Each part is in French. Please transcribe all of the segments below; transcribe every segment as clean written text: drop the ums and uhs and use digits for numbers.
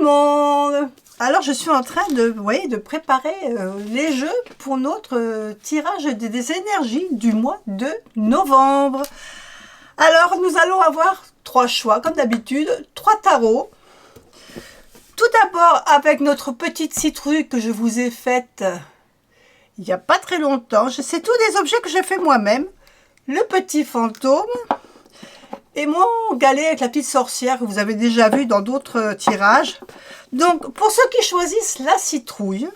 le monde! Alors je suis en train de, vous voyez, de préparer les jeux pour notre tirage des énergies du mois de novembre. Alors nous allons avoir 3 choix, comme d'habitude, 3 tarots. Tout d'abord avec notre petite citrouille que je vous ai faite il n'y a pas très longtemps. C'est tous des objets que j'ai fait moi-même. Le petit fantôme et mon galet avec la petite sorcière que vous avez déjà vu dans d'autres tirages. Donc pour ceux qui choisissent la citrouille,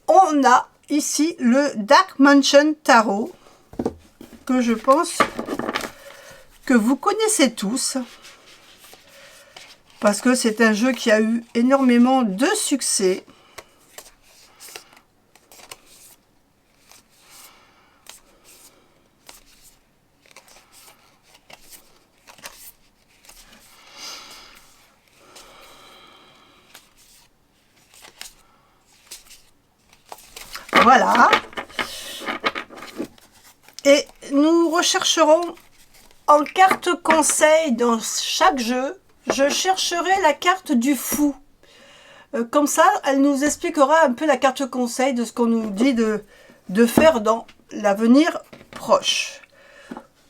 on a ici le Dark Mansion Tarot que je pense que vous connaissez tous parce que c'est un jeu qui a eu énormément de succès. Voilà. Et nous rechercherons en carte conseil dans chaque jeu. Je chercherai la carte du fou. Comme ça, elle nous expliquera un peu la carte conseil de ce qu'on nous dit de faire dans l'avenir proche.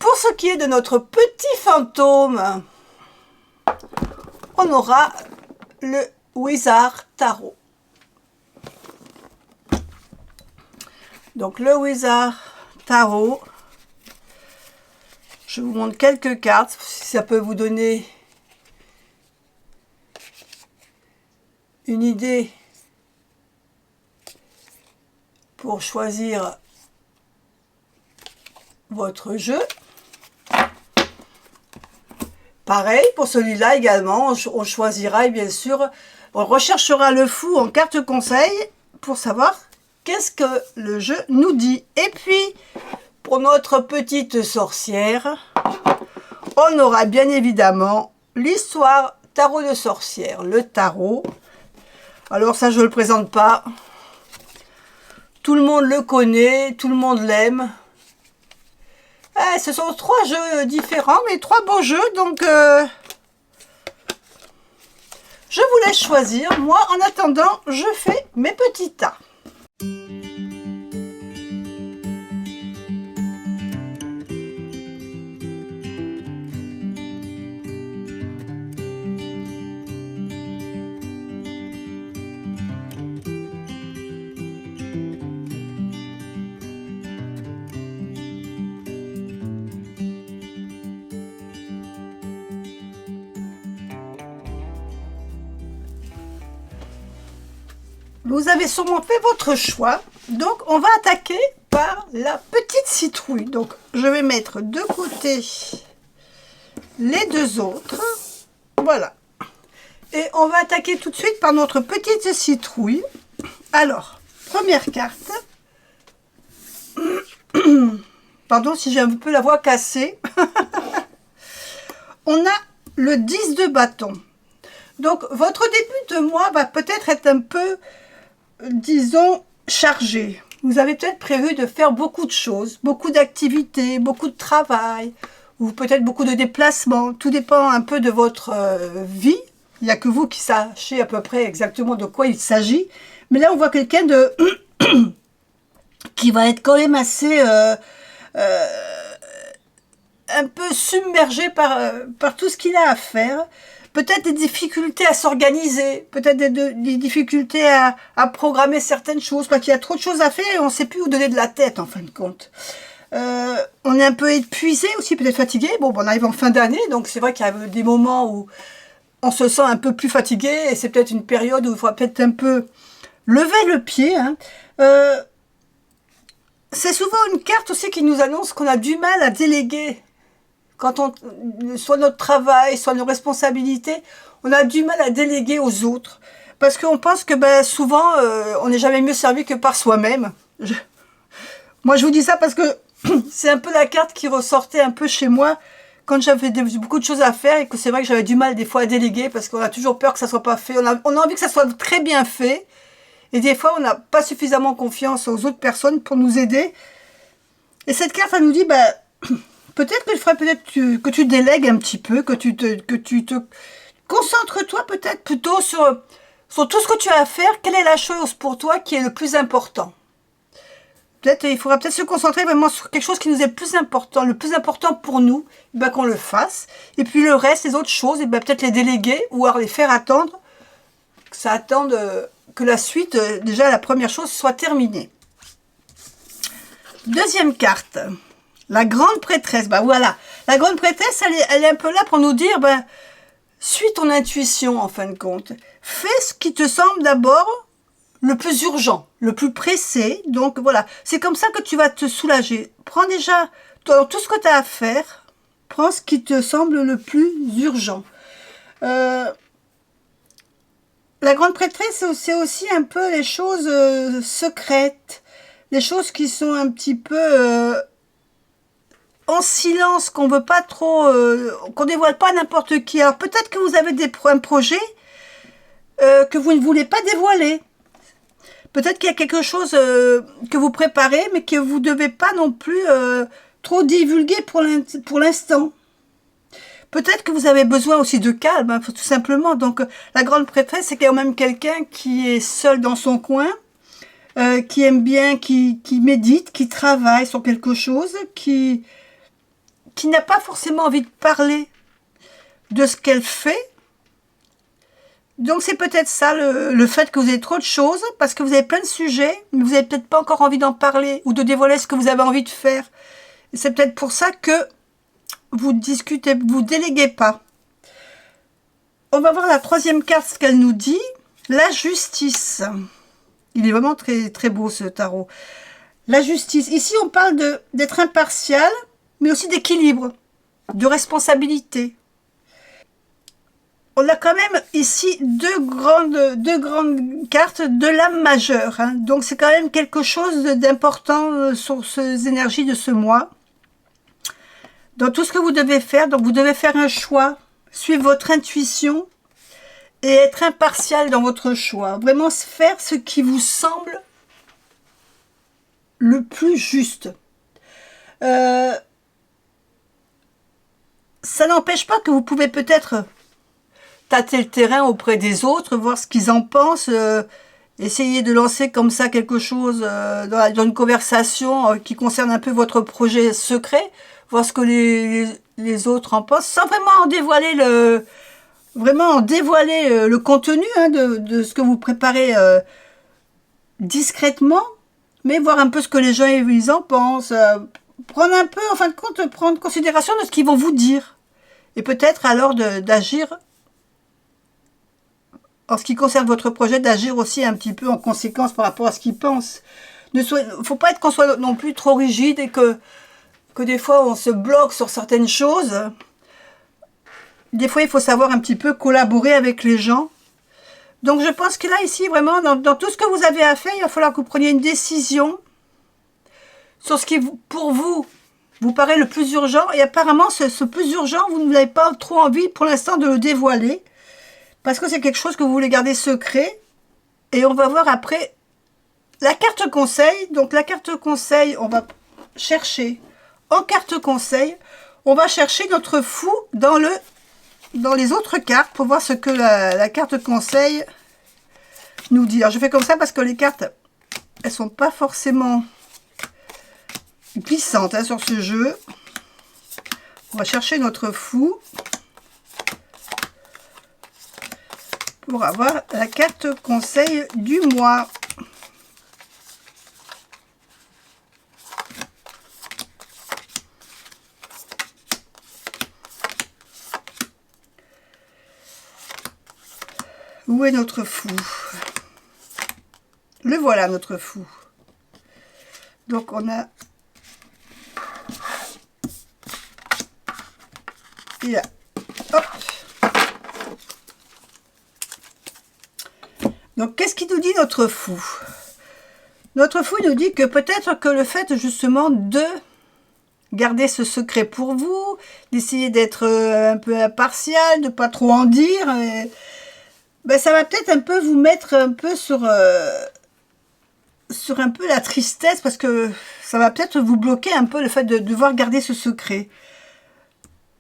Pour ce qui est de notre petit fantôme, on aura le Wizard Tarot. Donc le Wizard Tarot, je vous montre quelques cartes, si ça peut vous donner une idée pour choisir votre jeu. Pareil pour celui-là également, on choisira et bien sûr, on recherchera le fou en carte conseil pour savoir qu'est-ce que le jeu nous dit. Et puis, pour notre petite sorcière, on aura bien évidemment l'histoire tarot de sorcière, le tarot. Alors ça, je ne le présente pas. Tout le monde le connaît, tout le monde l'aime. Ce sont 3 jeux différents, mais 3 beaux jeux, donc je vous laisse choisir. Moi, en attendant, je fais mes petits tas. Vous avez sûrement fait votre choix, donc on va attaquer par la petite citrouille. Donc je vais mettre de côté les 2 autres, voilà. Et on va attaquer tout de suite par notre petite citrouille. Alors, première carte. Pardon si j'ai un peu la voix cassée. On a le 10 de bâton. Donc votre début de mois va peut-être être un peu, disons, chargé. Vous avez peut-être prévu de faire beaucoup de choses, beaucoup d'activités, beaucoup de travail, ou peut-être beaucoup de déplacements. Tout dépend un peu de votre vie. Il n'y a que vous qui sachez à peu près exactement de quoi il s'agit. Mais là, on voit quelqu'un de qui va être quand même assez un peu submergé par tout ce qu'il a à faire. Peut-être des difficultés à s'organiser, peut-être des difficultés à programmer certaines choses, parce qu'il y a trop de choses à faire et on ne sait plus où donner de la tête en fin de compte. On est un peu épuisé aussi, peut-être fatigué. Bon, on arrive en fin d'année, donc c'est vrai qu'il y a des moments où on se sent un peu plus fatigué et c'est peut-être une période où il faut peut-être un peu lever le pied. Hein. C'est souvent une carte aussi qui nous annonce qu'on a du mal à déléguer. Quand soit notre travail, soit nos responsabilités, on a du mal à déléguer aux autres. Parce qu'on pense que souvent, on n'est jamais mieux servi que par soi-même. Moi, je vous dis ça parce que c'est un peu la carte qui ressortait un peu chez moi quand j'avais beaucoup de choses à faire et que c'est vrai que j'avais du mal des fois à déléguer parce qu'on a toujours peur que ça ne soit pas fait. On a envie que ça soit très bien fait. Et des fois, on n'a pas suffisamment confiance aux autres personnes pour nous aider. Et cette carte, elle nous dit, peut-être que je ferais peut-être que tu délègues un petit peu, que concentre-toi peut-être plutôt sur tout ce que tu as à faire. Quelle est la chose pour toi qui est le plus important? Peut-être, il faudra peut-être se concentrer vraiment sur quelque chose qui nous est le plus important pour nous, et ben, qu'on le fasse. Et puis le reste, les autres choses, et ben, peut-être les déléguer ou alors les faire attendre, que ça attende que la suite, déjà la première chose, soit terminée. Deuxième carte, la grande prêtresse. Ben voilà, la grande prêtresse, elle est un peu là pour nous dire, ben, suis ton intuition en fin de compte. Fais ce qui te semble d'abord le plus urgent, le plus pressé. Donc voilà, c'est comme ça que tu vas te soulager. Prends déjà tout ce que tu as à faire, prends ce qui te semble le plus urgent. La grande prêtresse, c'est aussi un peu les choses secrètes, les choses qui sont un petit peu en silence, qu'on veut pas trop, qu'on dévoile pas à n'importe qui. Alors peut-être que vous avez un projet que vous ne voulez pas dévoiler. Peut-être qu'il y a quelque chose que vous préparez, mais que vous ne devez pas non plus trop divulguer pour l'instant. Peut-être que vous avez besoin aussi de calme, hein, tout simplement. Donc, la grande prêtresse, c'est quand même quelqu'un qui est seul dans son coin, qui aime bien, qui médite, qui travaille sur quelque chose, qui n'a pas forcément envie de parler de ce qu'elle fait. Donc c'est peut-être ça, le fait que vous avez trop de choses, parce que vous avez plein de sujets, mais vous n'avez peut-être pas encore envie d'en parler, ou de dévoiler ce que vous avez envie de faire. C'est peut-être pour ça que vous discutez, vous déléguez pas. On va voir la troisième carte, ce qu'elle nous dit, la justice. Il est vraiment très, très beau ce tarot. La justice. Ici, on parle d'être impartial, mais aussi d'équilibre, de responsabilité. On a quand même ici deux grandes cartes de l'âme majeure. Hein. Donc c'est quand même quelque chose d'important sur ces énergies de ce mois. Dans tout ce que vous devez faire, donc vous devez faire un choix, suivre votre intuition et être impartial dans votre choix. Vraiment faire ce qui vous semble le plus juste. Ça n'empêche pas que vous pouvez peut-être tâter le terrain auprès des autres, voir ce qu'ils en pensent, essayer de lancer comme ça quelque chose dans une conversation qui concerne un peu votre projet secret, voir ce que les autres en pensent, sans vraiment en dévoiler le contenu hein, de ce que vous préparez discrètement, mais voir un peu ce que les gens ils en pensent, prendre un peu, en fin de compte, prendre considération de ce qu'ils vont vous dire, et peut-être alors d'agir. En ce qui concerne votre projet, d'agir aussi un petit peu en conséquence par rapport à ce qu'ils pensent. Il ne faut pas être qu'on soit non plus trop rigide et que des fois on se bloque sur certaines choses. Des fois, il faut savoir un petit peu collaborer avec les gens. Donc, je pense que là, ici, vraiment, dans tout ce que vous avez à faire, il va falloir que vous preniez une décision sur ce qui, pour vous paraît le plus urgent. Et apparemment, ce plus urgent, vous n'avez pas trop envie pour l'instant de le dévoiler. Parce que c'est quelque chose que vous voulez garder secret. Et on va voir après la carte conseil. Donc la carte conseil, on va chercher en carte conseil. On va chercher notre fou dans les autres cartes pour voir ce que la carte conseil nous dit. Alors je fais comme ça parce que les cartes, elles sont pas forcément glissantes hein, sur ce jeu. On va chercher notre fou. Pour avoir la carte conseil du mois. Où est notre fou? Le voilà notre fou. Donc on a... Et là, hop. Donc, qu'est-ce qui nous dit notre fou? Notre fou nous dit que peut-être que le fait justement de garder ce secret pour vous, d'essayer d'être un peu impartial, de ne pas trop en dire, ben, ça va peut-être un peu vous mettre un peu sur un peu la tristesse, parce que ça va peut-être vous bloquer un peu le fait de devoir garder ce secret.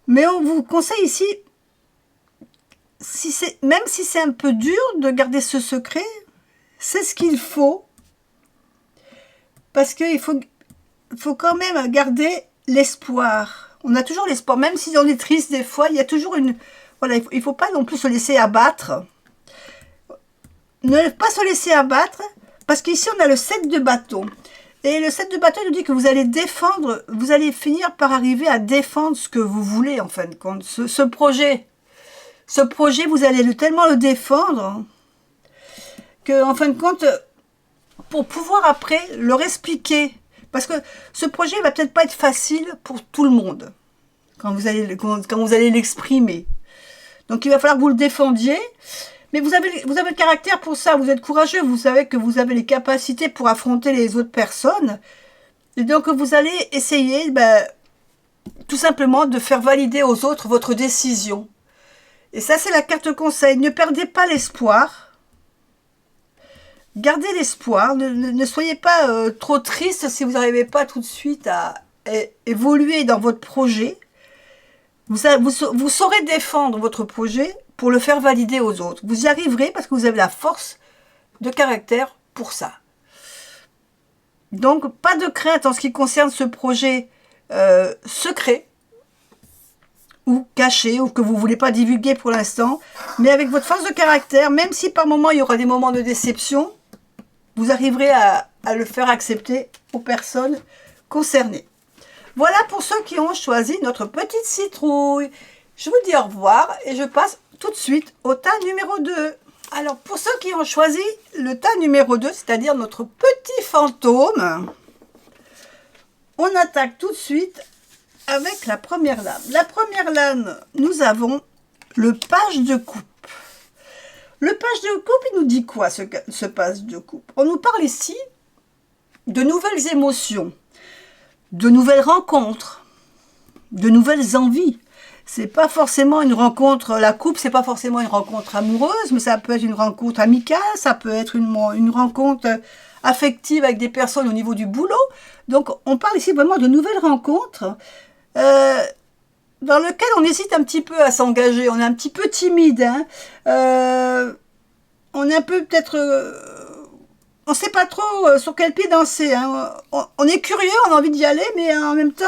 Mais on vous conseille ici même si c'est un peu dur de garder ce secret, c'est ce qu'il faut. Parce qu'il faut quand même garder l'espoir. On a toujours l'espoir, même si on est triste des fois, il y a toujours une... Voilà, il ne faut pas non plus se laisser abattre. Ne pas se laisser abattre, parce qu'ici on a le 7 de bâton. Et le 7 de bâton nous dit que vous allez défendre, vous allez finir par arriver à défendre ce que vous voulez en fin de compte. Ce projet, vous allez tellement le défendre que en fin de compte, pour pouvoir après leur expliquer, parce que ce projet ne va peut-être pas être facile pour tout le monde quand vous allez l'exprimer. Donc il va falloir que vous le défendiez. Mais vous avez le caractère pour ça, vous êtes courageux, vous savez que vous avez les capacités pour affronter les autres personnes. Et donc vous allez essayer tout simplement de faire valider aux autres votre décision. Et ça c'est la carte conseil, ne perdez pas l'espoir. Gardez l'espoir, ne soyez pas trop triste si vous n'arrivez pas tout de suite à évoluer dans votre projet. Vous saurez défendre votre projet pour le faire valider aux autres. Vous y arriverez parce que vous avez la force de caractère pour ça. Donc, pas de crainte en ce qui concerne ce projet secret ou caché ou que vous ne voulez pas divulguer pour l'instant. Mais avec votre force de caractère, même si par moments il y aura des moments de déception, vous arriverez à le faire accepter aux personnes concernées. Voilà pour ceux qui ont choisi notre petite citrouille. Je vous dis au revoir et je passe tout de suite au tas numéro 2. Alors, pour ceux qui ont choisi le tas numéro 2, c'est-à-dire notre petit fantôme, on attaque tout de suite avec la première lame. La première lame, nous avons le page de coupe. Le page de coupe, il nous dit quoi, ce page de coupe? On nous parle ici de nouvelles émotions, de nouvelles rencontres, de nouvelles envies. C'est pas forcément une rencontre, la coupe, c'est pas forcément une rencontre amoureuse, mais ça peut être une rencontre amicale, ça peut être une rencontre affective avec des personnes au niveau du boulot. Donc, on parle ici vraiment de nouvelles rencontres dans lesquelles on hésite un petit peu à s'engager. On est un petit peu timide. Hein. On est un peu peut-être... on ne sait pas trop sur quel pied danser. Hein. On est curieux, on a envie d'y aller, mais en même temps...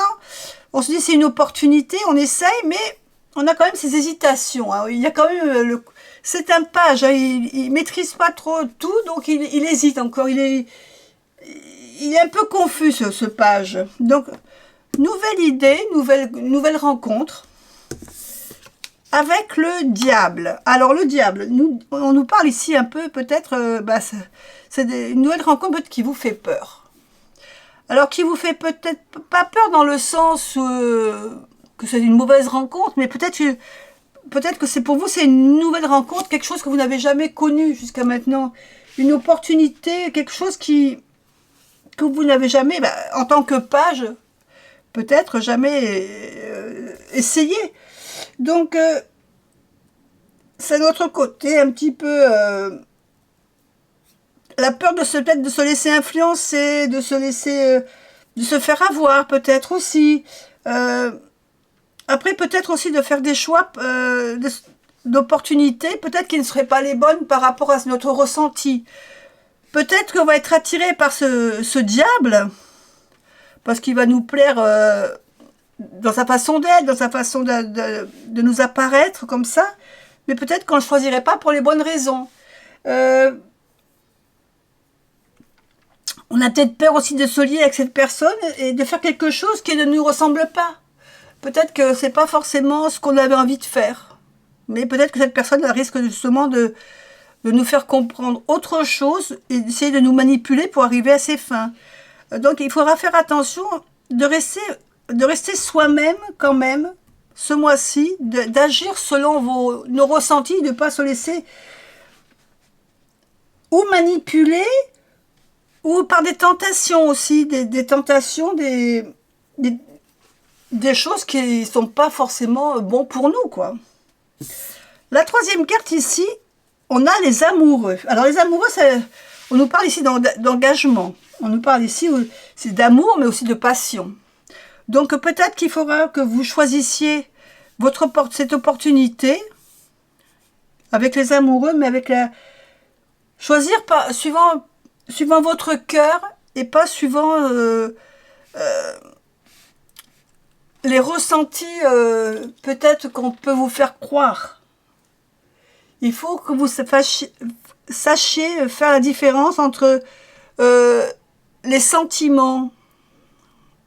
On se dit c'est une opportunité, on essaye, mais on a quand même ces hésitations. Hein. Il y a quand même c'est un page, hein, il maîtrise pas trop tout, donc il hésite encore. Il est un peu confus ce page. Donc nouvelle idée, nouvelle rencontre avec le diable. Alors le diable, on nous parle ici un peu peut-être, c'est une nouvelle rencontre peut-être qui vous fait peur. Alors, qui vous fait peut-être pas peur dans le sens que c'est une mauvaise rencontre, mais peut-être que c'est pour vous, c'est une nouvelle rencontre, quelque chose que vous n'avez jamais connu jusqu'à maintenant. Une opportunité, quelque chose que vous n'avez jamais, en tant que page, peut-être jamais essayé. Donc, c'est notre côté un petit peu... la peur de se laisser influencer, de se faire avoir peut-être aussi. Après peut-être aussi de faire des choix d'opportunités, peut-être qui ne seraient pas les bonnes par rapport à notre ressenti. Peut-être qu'on va être attiré par ce diable, parce qu'il va nous plaire dans sa façon d'être, dans sa façon de nous apparaître comme ça, mais peut-être qu'on ne le choisirait pas pour les bonnes raisons. On a peut-être peur aussi de se lier avec cette personne et de faire quelque chose qui ne nous ressemble pas. Peut-être que c'est pas forcément ce qu'on avait envie de faire. Mais peut-être que cette personne risque justement de nous faire comprendre autre chose et d'essayer de nous manipuler pour arriver à ses fins. Donc il faudra faire attention de rester soi-même quand même ce mois-ci, d'agir selon nos ressentis, de ne pas se laisser ou manipuler ou par des tentations aussi, des tentations, des choses qui ne sont pas forcément bons pour nous, quoi. La troisième carte ici, on a les amoureux. Alors les amoureux, on nous parle ici d'engagement. On nous parle ici c'est d'amour, mais aussi de passion. Donc peut-être qu'il faudra que vous choisissiez cette opportunité avec les amoureux, mais avec la... Choisir suivant votre cœur et pas suivant les ressentis peut-être qu'on peut vous faire croire. Il faut que vous sachiez faire la différence entre les sentiments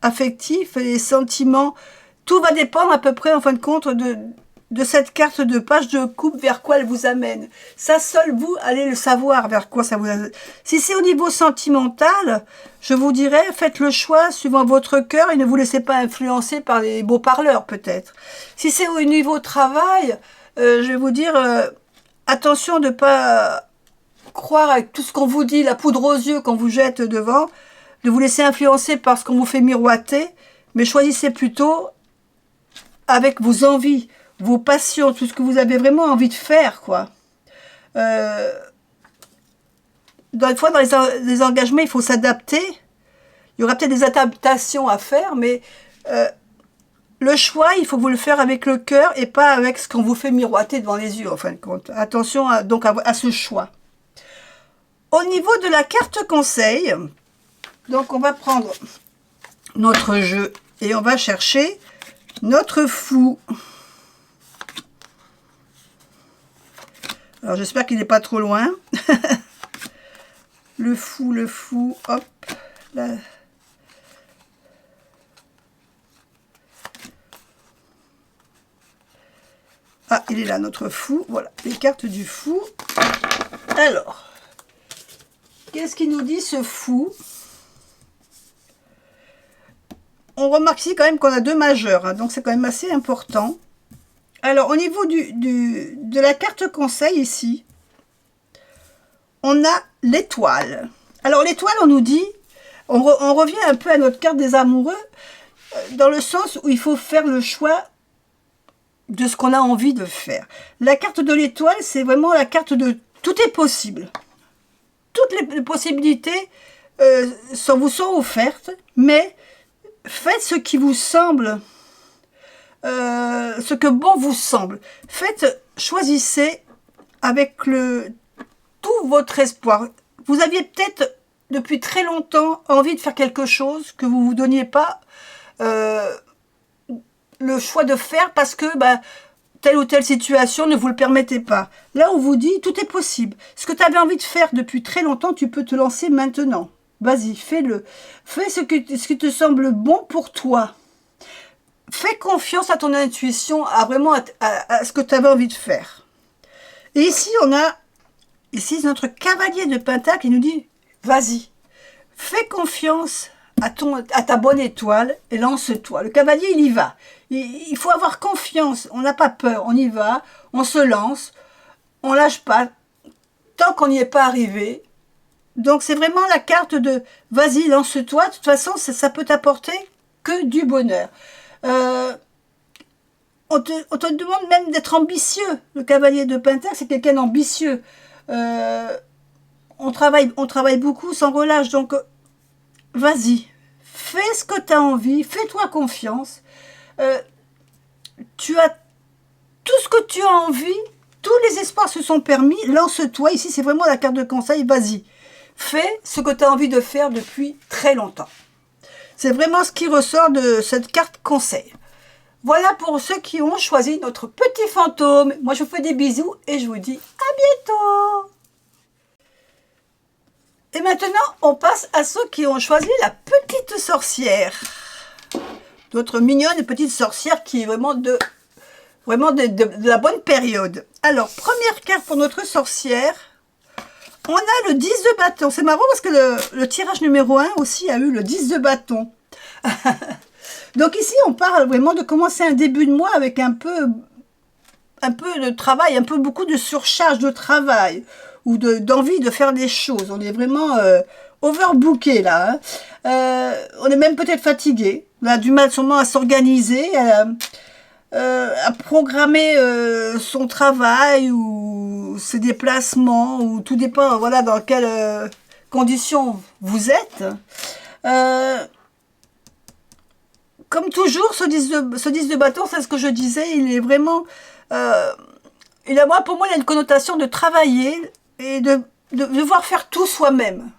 affectifs et les sentiments... Tout va dépendre à peu près, en fin de compte, de cette carte de page de coupe, vers quoi elle vous amène. Ça, seul vous allez le savoir, vers quoi ça vous amène. Si c'est au niveau sentimental, je vous dirais, faites le choix suivant votre cœur et ne vous laissez pas influencer par les beaux parleurs, peut-être. Si c'est au niveau travail, je vais vous dire, attention de ne pas croire avec tout ce qu'on vous dit, la poudre aux yeux qu'on vous jette devant, de vous laisser influencer par ce qu'on vous fait miroiter, mais choisissez plutôt avec vos envies, vos passions, tout ce que vous avez vraiment envie de faire, quoi. Des fois, dans les engagements, il faut s'adapter. Il y aura peut-être des adaptations à faire, mais le choix, il faut vous le faire avec le cœur et pas avec ce qu'on vous fait miroiter devant les yeux, en fin de compte. Attention donc à ce choix. Au niveau de la carte conseil, donc on va prendre notre jeu et on va chercher notre fou. Alors j'espère qu'il n'est pas trop loin. Le fou, hop. Là. Ah, il est là, notre fou. Voilà, les cartes du fou. Alors, qu'est-ce qu'il nous dit, ce fou? On remarque ici quand même qu'on a deux majeurs, hein, donc c'est quand même assez important. Alors, au niveau de la carte conseil ici, on a l'étoile. Alors, l'étoile, on nous dit, on revient un peu à notre carte des amoureux, dans le sens où il faut faire le choix de ce qu'on a envie de faire. La carte de l'étoile, c'est vraiment la carte de tout est possible. Toutes les possibilités vous sont offertes, mais faites ce qui vous semble, ce que bon vous semble. Choisissez avec tout votre espoir. Vous aviez peut-être depuis très longtemps envie de faire quelque chose que vous ne vous donniez pas le choix de faire parce que telle ou telle situation ne vous le permettait pas. Là, on vous dit, tout est possible. Ce que tu avais envie de faire depuis très longtemps, tu peux te lancer maintenant. Vas-y, fais-le. Fais ce qui te semble bon pour toi. Fais confiance à ton intuition, vraiment à ce que tu avais envie de faire. Et ici, ici notre cavalier de Pentacle, il nous dit, vas-y, fais confiance à ta bonne étoile et lance-toi. Le cavalier, il y va. Il faut avoir confiance, on n'a pas peur, on y va, on se lance, on lâche pas, tant qu'on n'y est pas arrivé. Donc c'est vraiment la carte de vas-y, lance-toi, de toute façon ça peut t'apporter que du bonheur. On te demande même d'être ambitieux. Le cavalier de Pentacle, c'est quelqu'un d'ambitieux. On travaille beaucoup sans relâche, donc vas-y, fais ce que tu as envie, fais-toi confiance. Tu as tout ce que tu as envie, tous les espoirs se sont permis, lance-toi. Ici, c'est vraiment la carte de conseil, vas-y. Fais ce que tu as envie de faire depuis très longtemps. C'est vraiment ce qui ressort de cette carte conseil. Voilà pour ceux qui ont choisi notre petit fantôme. Moi, je vous fais des bisous et je vous dis à bientôt. Et maintenant, on passe à ceux qui ont choisi la petite sorcière. Notre mignonne petite sorcière qui est vraiment de la bonne période. Alors, première carte pour notre sorcière. On a le 10 de bâton. C'est marrant parce que le tirage numéro 1 aussi a eu le 10 de bâton. Donc ici, on parle vraiment de commencer un début de mois avec un peu de travail, beaucoup de surcharge de travail ou d'envie de faire des choses. On est vraiment overbooké là. Hein. On est même peut-être fatigué. On a du mal sûrement à s'organiser, à programmer son travail ou ses déplacements, ou tout dépend voilà, dans quelles conditions vous êtes. Comme toujours, ce 10 de bâton, c'est ce que je disais, il est vraiment... moi, pour moi, il y a une connotation de travailler et de devoir faire tout soi-même.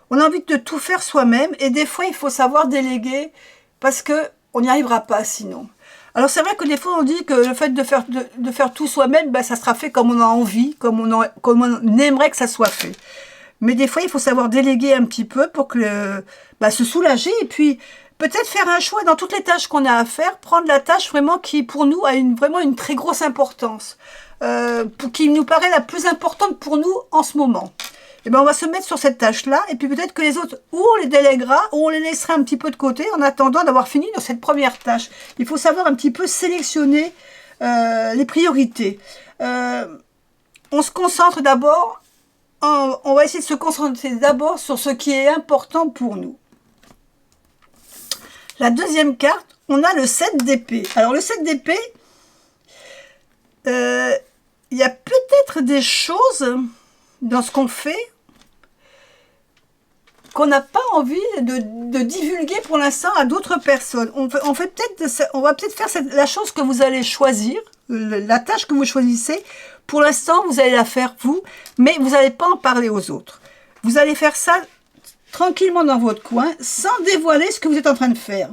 On a envie de tout faire soi-même et des fois, il faut savoir déléguer parce que on n'y arrivera pas sinon. Alors c'est vrai que des fois on dit que le fait de faire tout soi-même, ben, ça sera fait comme on a envie, comme on aimerait que ça soit fait. Mais des fois il faut savoir déléguer un petit peu pour que ben, se soulager et puis peut-être faire un choix dans toutes les tâches qu'on a à faire, prendre la tâche vraiment qui pour nous a vraiment une très grosse importance, qui nous paraît la plus importante pour nous en ce moment. Et ben on va se mettre sur cette tâche-là, et puis peut-être que les autres, ou on les délèguera, ou on les laissera un petit peu de côté en attendant d'avoir fini dans cette première tâche. Il faut savoir un petit peu sélectionner les priorités. On se concentre d'abord, on va essayer de se concentrer d'abord sur ce qui est important pour nous. La deuxième carte, on a le 7 d'épée. Alors le 7 d'épée, il y a peut-être des choses dans ce qu'on fait qu'on n'a pas envie de divulguer pour l'instant à d'autres personnes. On va peut-être faire la chose que vous allez choisir, la tâche que vous choisissez. Pour l'instant, vous allez la faire vous, mais vous n'allez pas en parler aux autres. Vous allez faire ça tranquillement dans votre coin, sans dévoiler ce que vous êtes en train de faire.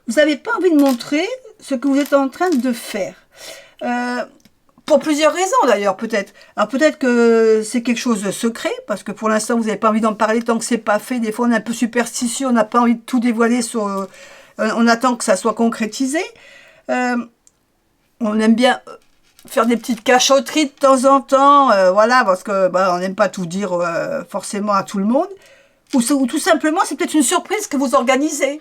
Vous n'avez pas envie de montrer ce que vous êtes en train de faire. Pour plusieurs raisons d'ailleurs, peut-être. Alors peut-être que c'est quelque chose de secret, parce que pour l'instant vous n'avez pas envie d'en parler tant que c'est pas fait. Des fois on est un peu superstitieux, on n'a pas envie de tout dévoiler, on attend que ça soit concrétisé. On aime bien faire des petites cachotteries de temps en temps, voilà, parce que on n'aime pas tout dire forcément à tout le monde. Ou tout simplement c'est peut-être une surprise que vous organisez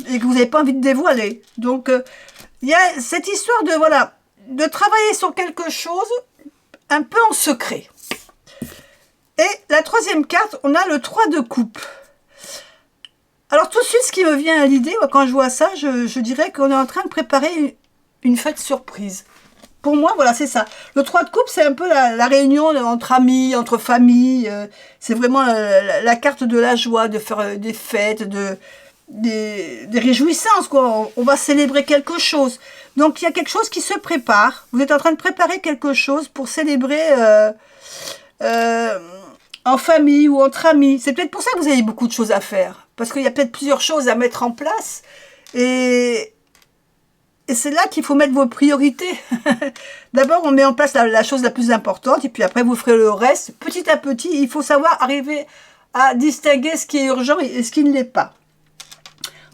et que vous n'avez pas envie de dévoiler. Donc il y a cette histoire de travailler sur quelque chose un peu en secret. Et la troisième carte, on a le 3 de coupe. Alors tout de suite, ce qui me vient à l'idée, quand je vois ça, je dirais qu'on est en train de préparer une fête surprise. Pour moi, voilà, c'est ça. Le 3 de coupe, c'est un peu la réunion entre amis, entre familles. C'est vraiment la carte de la joie, de faire des fêtes, des réjouissances, quoi. On va célébrer quelque chose. Donc, il y a quelque chose qui se prépare. Vous êtes en train de préparer quelque chose pour célébrer en famille ou entre amis. C'est peut-être pour ça que vous avez beaucoup de choses à faire. Parce qu'il y a peut-être plusieurs choses à mettre en place. Et c'est là qu'il faut mettre vos priorités. D'abord, on met en place la chose la plus importante. Et puis après, vous ferez le reste. Petit à petit, il faut savoir arriver à distinguer ce qui est urgent et ce qui ne l'est pas.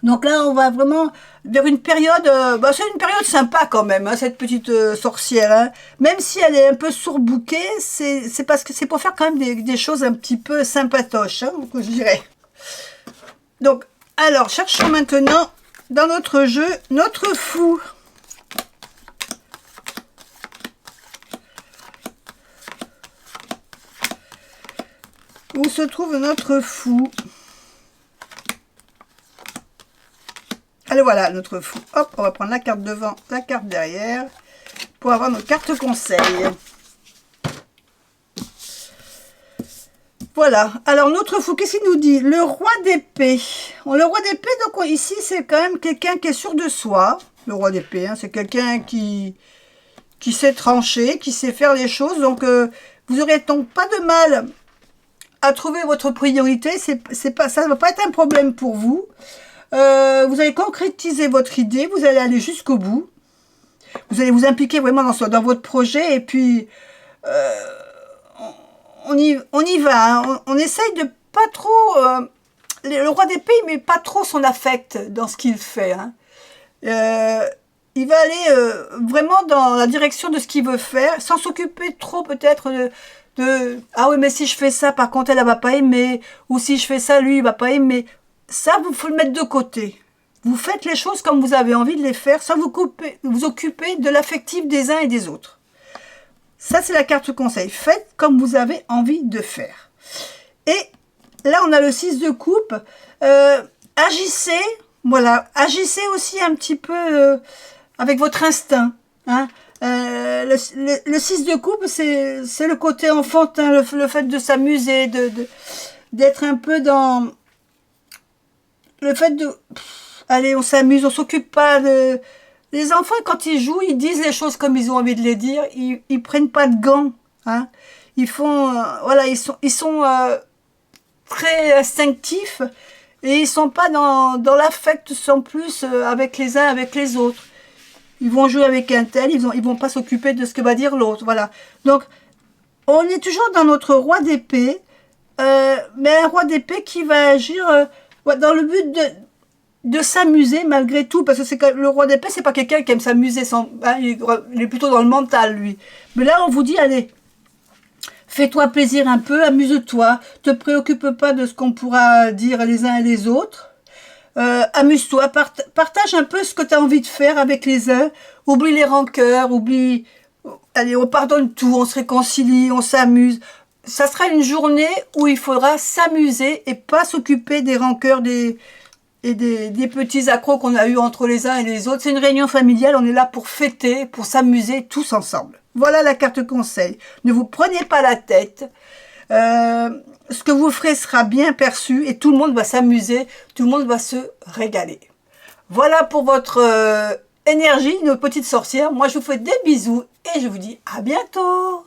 Donc là, on va vraiment vers une période, c'est une période sympa quand même, hein, cette petite sorcière. Hein. Même si elle est un peu surbookée, c'est parce que c'est pour faire quand même des choses un petit peu sympatoches, hein, je dirais. Donc, alors, cherchons maintenant dans notre jeu notre fou. Où se trouve notre fou? Allez, voilà, notre fou. Hop, on va prendre la carte devant, la carte derrière, pour avoir nos cartes conseils. Voilà. Alors, notre fou, qu'est-ce qu'il nous dit? Le roi d'épée. Le roi d'épée, donc ici, c'est quand même quelqu'un qui est sûr de soi. Le roi d'épée, hein, c'est quelqu'un qui sait trancher, qui sait faire les choses. Donc, vous n'aurez donc pas de mal à trouver votre priorité. Ça ne va pas être un problème pour vous. Vous allez concrétiser votre idée, vous allez aller jusqu'au bout, vous allez vous impliquer vraiment dans votre projet et puis on y va, hein. On essaye de pas trop, le roi d'épée il met pas trop son affect dans ce qu'il fait, hein. Il va aller vraiment dans la direction de ce qu'il veut faire, sans s'occuper trop peut-être ah oui mais si je fais ça par contre elle va pas aimer, ou si je fais ça lui il va pas aimer. Ça, vous faut le mettre de côté. Vous faites les choses comme vous avez envie de les faire, sans vous occuper de l'affectif des uns et des autres. Ça, c'est la carte conseil. Faites comme vous avez envie de faire. Et là, on a le 6 de coupe. Agissez, voilà. Agissez aussi un petit peu avec votre instinct. Hein. Le 6 de coupe, c'est le côté enfantin, le fait de s'amuser, d'être un peu dans... Le fait de... Allez, on s'amuse, on s'occupe pas Les enfants, quand ils jouent, ils disent les choses comme ils ont envie de les dire. Ils prennent pas de gants. Hein. Ils font, voilà, ils sont très instinctifs et ils sont pas dans l'affect, sont plus avec les uns, avec les autres. Ils vont jouer avec un tel, ils vont pas s'occuper de ce que va dire l'autre. Voilà. Donc, on est toujours dans notre roi d'épée, mais un roi d'épée qui va agir dans le but de s'amuser malgré tout, parce que c'est que le roi d'épée, c'est pas quelqu'un qui aime s'amuser, hein, il est plutôt dans le mental, lui. Mais là, on vous dit, allez, fais-toi plaisir un peu, amuse-toi, te préoccupe pas de ce qu'on pourra dire les uns et les autres. Amuse-toi, partage un peu ce que tu as envie de faire avec les uns, oublie les rancœurs, allez, on pardonne tout, on se réconcilie, on s'amuse. Ça sera une journée où il faudra s'amuser et pas s'occuper des rancœurs, des petits accros qu'on a eu entre les uns et les autres. C'est une réunion familiale, on est là pour fêter, pour s'amuser tous ensemble. Voilà la carte conseil. Ne vous prenez pas la tête. Ce que vous ferez sera bien perçu et tout le monde va s'amuser, tout le monde va se régaler. Voilà pour votre énergie, nos petites sorcières. Moi, je vous fais des bisous et je vous dis à bientôt.